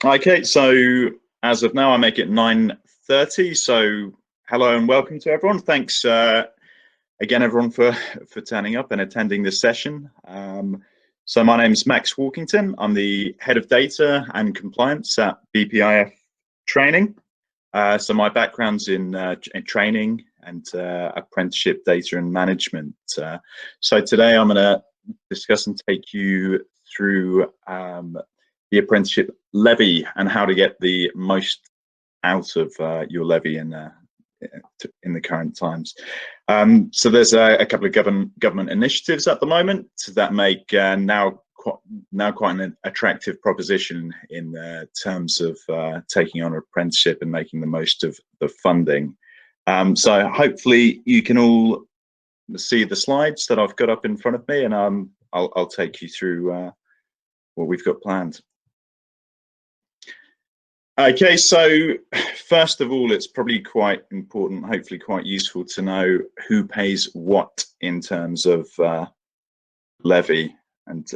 Okay, so as of now, I make it 9:30. So hello and welcome to everyone. Thanks again, everyone, for turning up and attending this session. So my name is Max Walkington. I'm the head of data and compliance at BPIF Training. So my background's in training and apprenticeship data and management. So today I'm going to discuss and take you through the apprenticeship levy and how to get the most out of your levy in the current times. So there's a couple of government initiatives at the moment that make now quite an attractive proposition in terms of taking on an apprenticeship and making the most of the funding. So hopefully you can all see the slides that I've got up in front of me, and I'll take you through what we've got planned. Okay, so first of all, it's probably quite important, hopefully quite useful to know who pays what in terms of levy and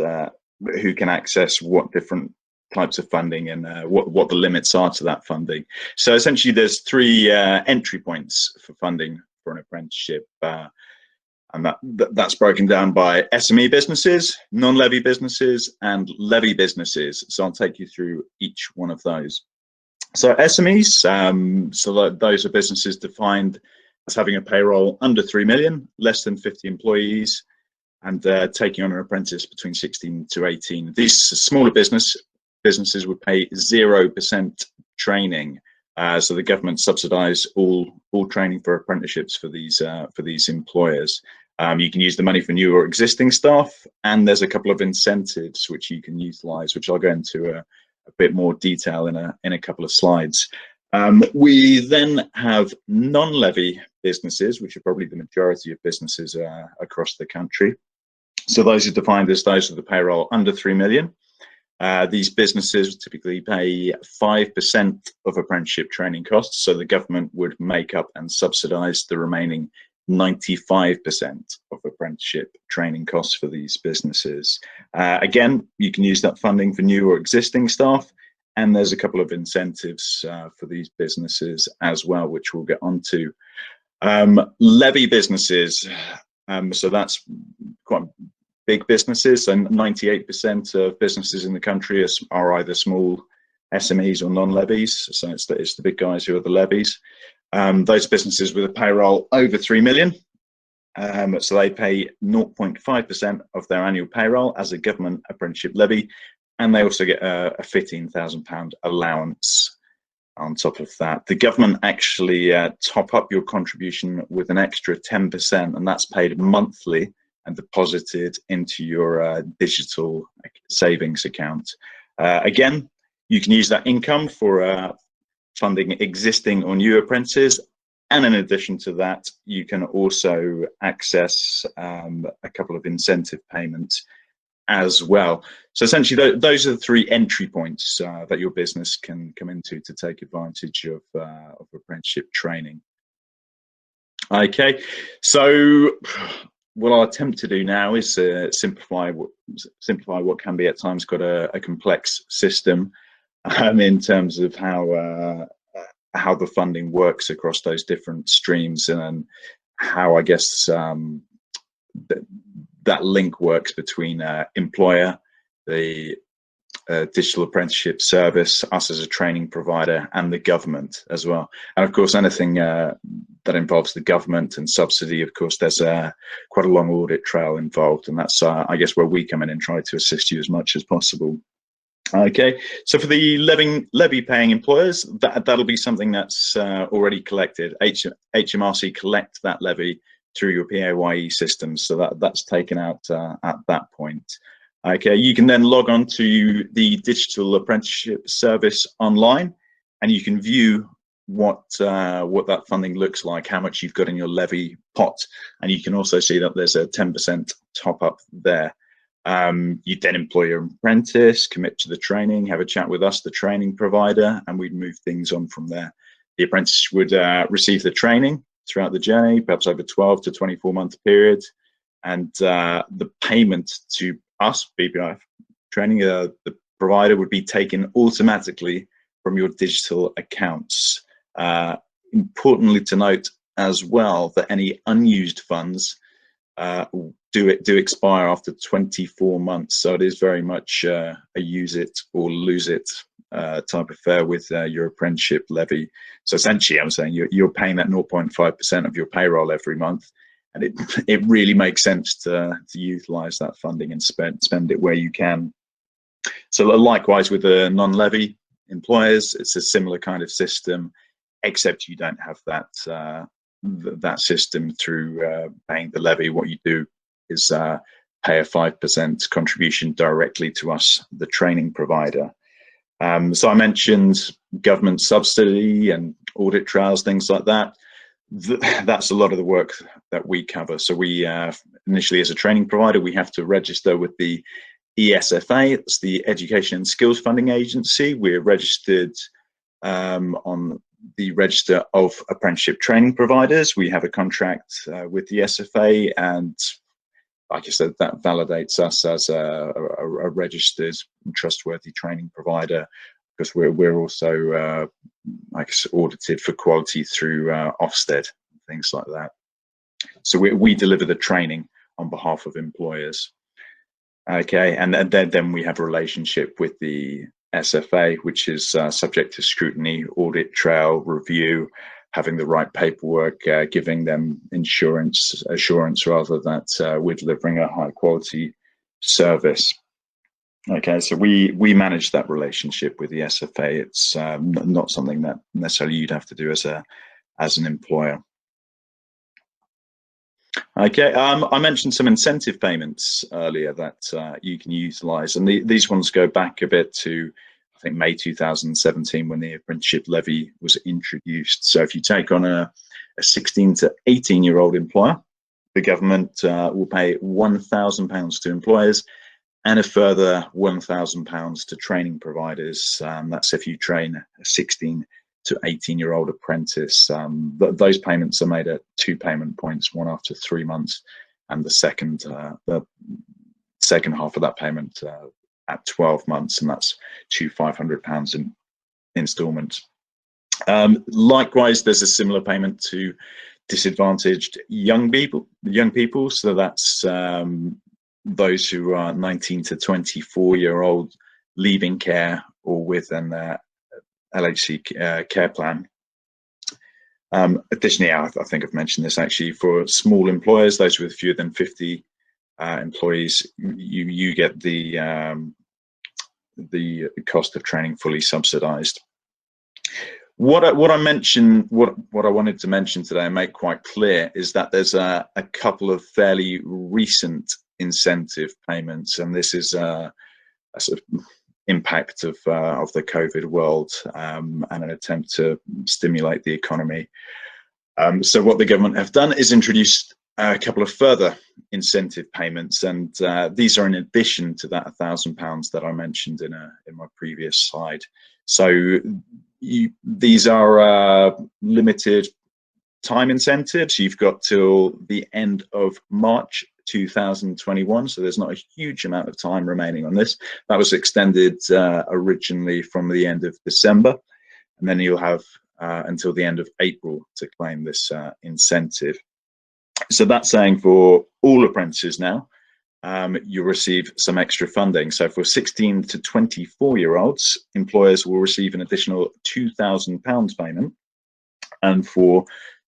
who can access what different types of funding and what the limits are to that funding. So essentially there's three entry points for funding for an apprenticeship, and that's broken down by SME businesses, non-levy businesses, and levy businesses. So I'll take you through each one of those. So SMEs, so those are businesses defined as having a payroll under 3 million, less than 50 employees, and taking on an apprentice between 16 to 18. These smaller businesses would pay 0% training. So the government subsidise all training for apprenticeships for these employers. You can use the money for new or existing staff, and there's a couple of incentives which you can utilise, which I'll go into a bit more detail in a couple of slides. We then have non-levy businesses, which are probably the majority of businesses across the country. So those are defined as those with the payroll under 3 million. These businesses typically pay 5% of apprenticeship training costs, so the government would make up and subsidise the remaining 95% of apprenticeship training costs for these businesses. Again, you can use that funding for new or existing staff, and there's a couple of incentives for these businesses as well, which we'll get onto. Levy businesses, so that's quite big businesses, and 98% of businesses in the country are either small SMEs or non-levies, so it's the big guys who are the levies. Those businesses with a payroll over 3 million, so they pay 0.5% of their annual payroll as a government apprenticeship levy, and they also get a £15,000 allowance on top of that. The government actually top up your contribution with an extra 10%, and that's paid monthly and deposited into your digital savings account. Again, you can use that income for funding existing or new apprentices, and in addition to that, you can also access a couple of incentive payments as well. So essentially, those are the three entry points that your business can come into to take advantage of apprenticeship training. Okay, so what I'll attempt to do now is simplify what can be at times quite a complex system in terms of how the funding works across those different streams, and how I guess that link works between employer, the digital apprenticeship service, us as a training provider, and the government as well. And of course, anything that involves the government and subsidy, of course, there's quite a long audit trail involved, and that's I guess where we come in and try to assist you as much as possible. Okay, so for the levy paying employers, that'll be something that's already collected. HMRC collect that levy through your PAYE system, so that's taken out at that point. Okay, you can then log on to the digital apprenticeship service online, and you can view what that funding looks like, how much you've got in your levy pot, and you can also see that there's a 10% top up there. You then employ your apprentice, commit to the training, have a chat with us, the training provider, and we'd move things on from there. The apprentice would receive the training throughout the journey, perhaps over 12 to 24 month period, and the payment to us, BPI Training, the provider would be taken automatically from your digital accounts. Importantly to note as well that any unused funds do expire after 24 months, so it is very much a use it or lose it type of fare with your apprenticeship levy. So essentially, I'm saying you're paying that 0.5% of your payroll every month, and it really makes sense to utilize that funding and spend it where you can. So likewise with the non-levy employers, it's a similar kind of system, except you don't have that system through paying the levy. What you do is pay a 5% contribution directly to us, the training provider. So I mentioned government subsidy and audit trails, things like that. That's a lot of the work that we cover. So we initially, as a training provider, we have to register with the ESFA. It's the Education and Skills Funding Agency. We're registered on the Register of Apprenticeship Training Providers. We have a contract with the SFA, and like I said, that validates us as a registered trustworthy training provider, because we're also like I said, audited for quality through Ofsted, things like that. So we deliver the training on behalf of employers. Okay, and then we have a relationship with the SFA, which is subject to scrutiny, audit trail, review, having the right paperwork, giving them assurance rather, that we're delivering a high quality service. Okay, so we manage that relationship with the SFA. It's not something that necessarily you'd have to do as an employer. Okay, I mentioned some incentive payments earlier that you can utilize, and these ones go back a bit to, I think, May 2017, when the apprenticeship levy was introduced. So if you take on a 16 to 18-year-old employer, the government will pay £1,000 to employers and a further £1,000 to training providers. That's if you train a 16 to 18-year-old apprentice. Those payments are made at 2 payment points, one after 3 months, and the second half of that payment at 12 months, and that's two £500 in instalments. Likewise, there's a similar payment to disadvantaged young people. So that's those who are 19 to 24-year-old leaving care or with an LHC care plan. Additionally, I think I've mentioned this actually, for small employers, those with fewer than 50 employees, you get the cost of training fully subsidized. What I wanted to mention today and make quite clear is that there's a couple of fairly recent incentive payments, and this is a sort of impact of the COVID world and an attempt to stimulate the economy. So what the government have done is introduced a couple of further incentive payments, and these are in addition to that £1,000 that I mentioned in my previous slide. So these are limited time incentives. You've got till the end of March 2021, so there's not a huge amount of time remaining on this. That was extended originally from the end of December, and then you'll have until the end of April to claim this incentive. So that's saying for all apprentices now, you'll receive some extra funding. So for 16 to 24-year-olds, employers will receive an additional £2,000 payment, and for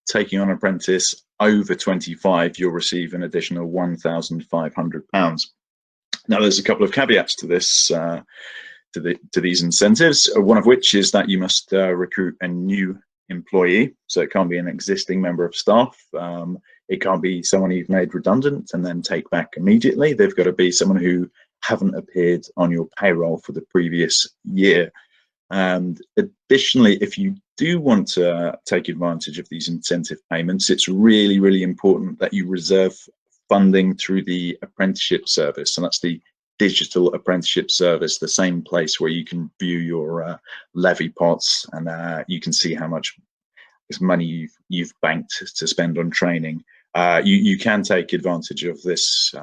taking on an apprentice over 25, you'll receive an additional £1,500. Now, there's a couple of caveats to this, to these incentives. One of which is that you must recruit a new employee, so it can't be an existing member of staff. It can't be someone you've made redundant and then take back immediately. They've got to be someone who haven't appeared on your payroll for the previous year. And additionally, if you do want to take advantage of these incentive payments, it's really, really important that you reserve funding through the apprenticeship service. And that's the digital apprenticeship service, the same place where you can view your levy pots, and you can see how much money you've banked to spend on training. You can take advantage of this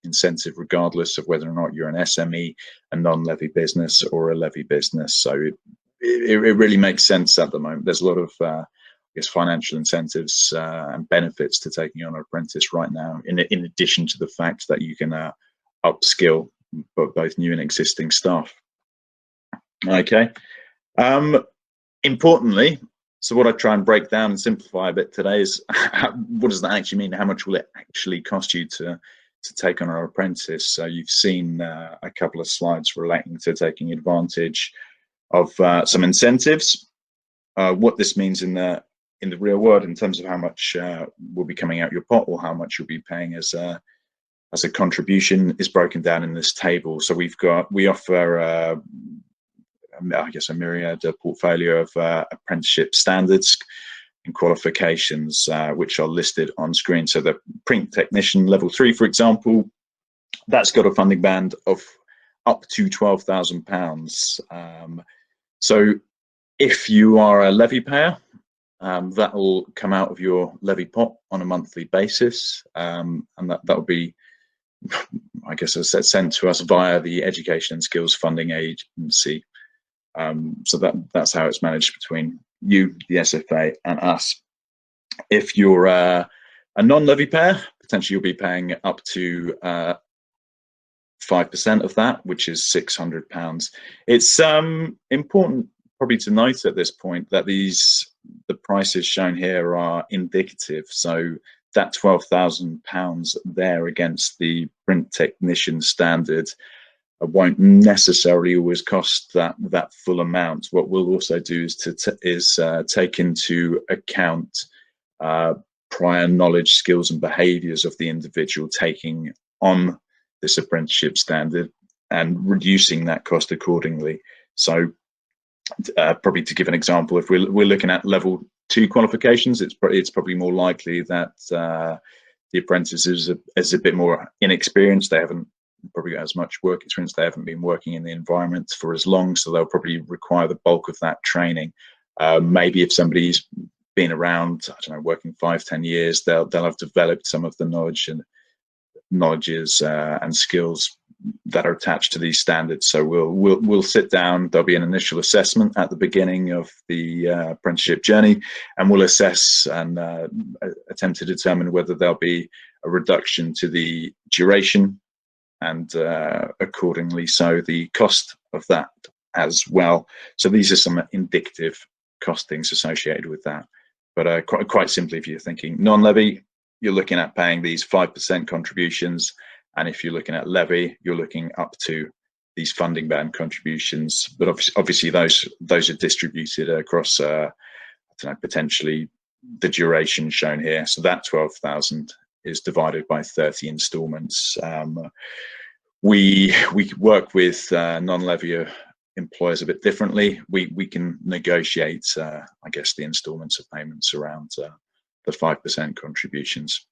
incentive regardless of whether or not you're an SME, a non-levy business, or a levy business. So it really makes sense at the moment. There's a lot of I guess financial incentives and benefits to taking on an apprentice right now, in addition to the fact that you can upskill both new and existing staff. Okay. Importantly, so what I try and break down and simplify a bit today is what does that actually mean? How much will it actually cost you to take on an apprentice? So you've seen a couple of slides relating to taking advantage of some incentives. What this means in the real world in terms of how much will be coming out your pot or how much you'll be paying as a contribution is broken down in this table. So we offer I guess a myriad portfolio of apprenticeship standards and qualifications, which are listed on screen. So the print technician level 3, for example, that's got a funding band of up to £12,000. So if you are a levy payer, that will come out of your levy pot on a monthly basis, and that will be, I guess, as I said, sent to us via the Education and Skills Funding Agency. So that's how it's managed between you, the SFA, and us. If you're a non-levy payer, potentially you'll be paying up to 5% of that, which is £600. It's important probably to note at this point that the prices shown here are indicative. So that £12,000 there against the print technician standard won't necessarily always cost that full amount. What we'll also do is take into account prior knowledge, skills, and behaviours of the individual taking on this apprenticeship standard and reducing that cost accordingly. So probably to give an example, if we're looking at level 2 qualifications, it's probably more likely that the apprentice is a bit more inexperienced. They haven't probably got as much work experience. They haven't been working in the environment for as long, so they'll probably require the bulk of that training. Maybe if somebody's been around, I don't know, working 5-10 years, they'll have developed some of the knowledges and skills that are attached to these standards. So we'll sit down. There'll be an initial assessment at the beginning of the apprenticeship journey, and we'll assess and attempt to determine whether there'll be a reduction to the duration, and accordingly so the cost of that as well. So these are some indicative costings associated with that. But quite simply, if you're thinking non-levy, you're looking at paying these 5% contributions, and if you're looking at levy, you're looking up to these funding band contributions. But obviously those are distributed across I don't know, potentially the duration shown here. So that 12,000 is divided by 30 installments. We work with non-levy employers a bit differently. We can negotiate, I guess, the installments of payments around the 5% contributions.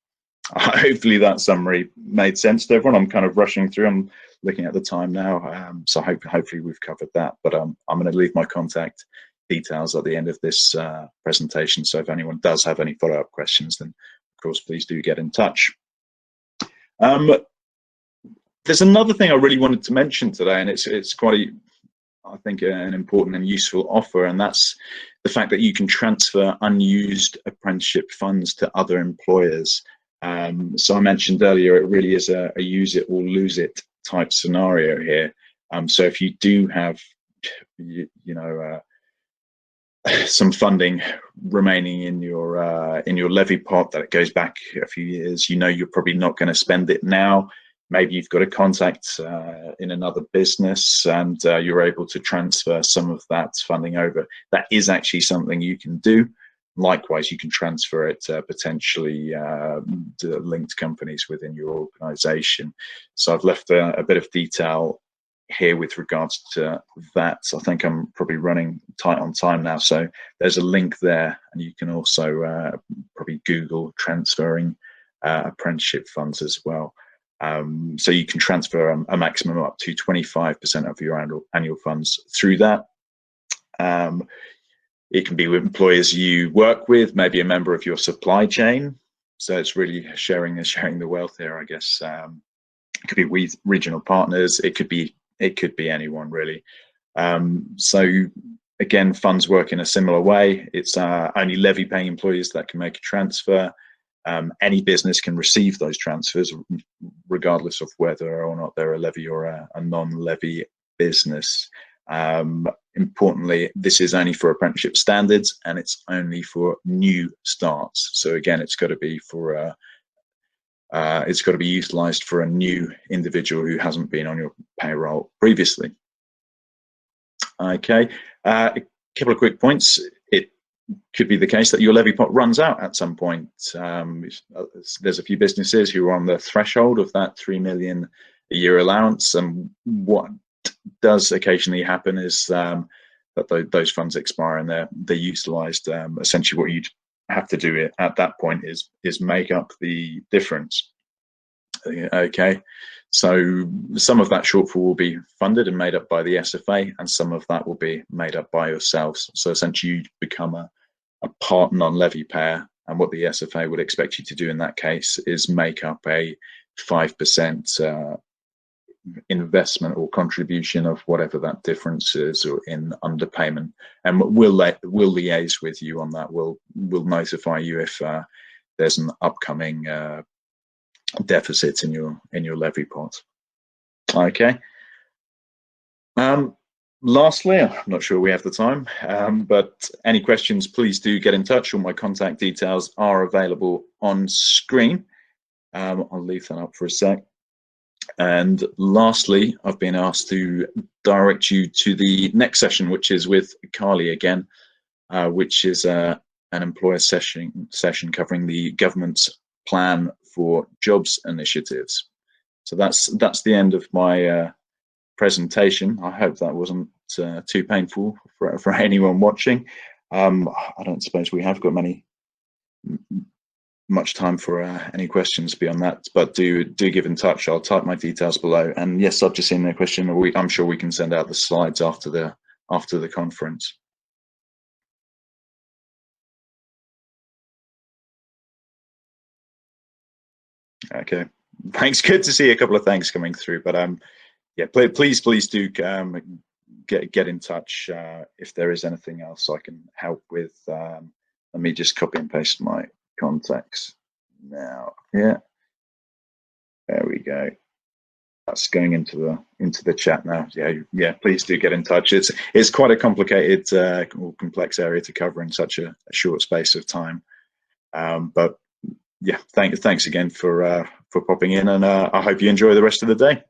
Hopefully that summary made sense to everyone. I'm kind of rushing through. I'm looking at the time now, so hopefully we've covered that. But I'm going to leave my contact details at the end of this presentation. So if anyone does have any follow-up questions, then of course please do get in touch. There's another thing I really wanted to mention today, and it's quite, I think, an important and useful offer, and that's the fact that you can transfer unused apprenticeship funds to other employers. So I mentioned earlier, it really is a use it or lose it type scenario here. So if you do have, some funding remaining in your levy pot that goes back a few years, you're probably not going to spend it now. Maybe you've got a contact in another business, and you're able to transfer some of that funding over. That is actually something you can do. Likewise, you can transfer it potentially to linked companies within your organization. So I've left a bit of detail here with regards to that. I think I'm probably running tight on time now, so there's a link there, and you can also probably Google transferring apprenticeship funds as well. So you can transfer a maximum up to 25% of your annual funds through that. It can be with employers you work with, maybe a member of your supply chain. So it's really sharing the wealth here, I guess. It could be regional partners. It could be anyone really. So again, funds work in a similar way. It's only levy paying employees that can make a transfer. Any business can receive those transfers, regardless of whether or not they're a levy or a non-levy business. Importantly, this is only for apprenticeship standards, and it's only for new starts. So again, it's got to be for it's got to be utilised for a new individual who hasn't been on your payroll previously. Okay, a couple of quick points. It could be the case that your levy pot runs out at some point. There's a few businesses who are on the threshold of that 3 million a year allowance, and what does occasionally happen is that those funds expire and they're utilised. Essentially, what you'd have to do at that point is make up the difference. Okay, so some of that shortfall will be funded and made up by the SFA, and some of that will be made up by yourselves. So essentially, you become a part non-levy payer, and what the SFA would expect you to do in that case is make up a 5% investment or contribution of whatever that difference is or in underpayment, and we'll liaise with you on that. We'll notify you if there's an upcoming deficit in your levy pot. Okay. Lastly, I'm not sure we have the time, but any questions, please do get in touch. All my contact details are available on screen. I'll leave that up for a sec. And lastly, I've been asked to direct you to the next session, which is with Carly again, which is an employer session covering the government's plan for jobs initiatives. So that's the end of my presentation. I hope that wasn't too painful for anyone watching. I don't suppose we have got much time for any questions beyond that, but do give in touch. I'll type my details below. And yes, I've just seen a question. I'm sure we can send out the slides after the conference. Okay, thanks. Good to see a couple of thanks coming through. But yeah, please do get in touch if there is anything else I can help with. Let me just copy and paste my contacts now. Yeah, there we go. That's going into the chat now. Yeah, please do get in touch. It's quite a complicated or complex area to cover in such a short space of time. But yeah, thanks again for popping in, and I hope you enjoy the rest of the day.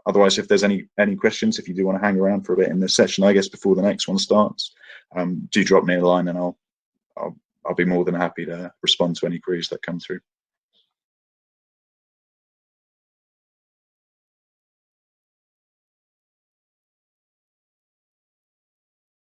Otherwise, if there's any questions, if you do want to hang around for a bit in this session, I guess before the next one starts, do drop me a line, and I'll be more than happy to respond to any queries that come through.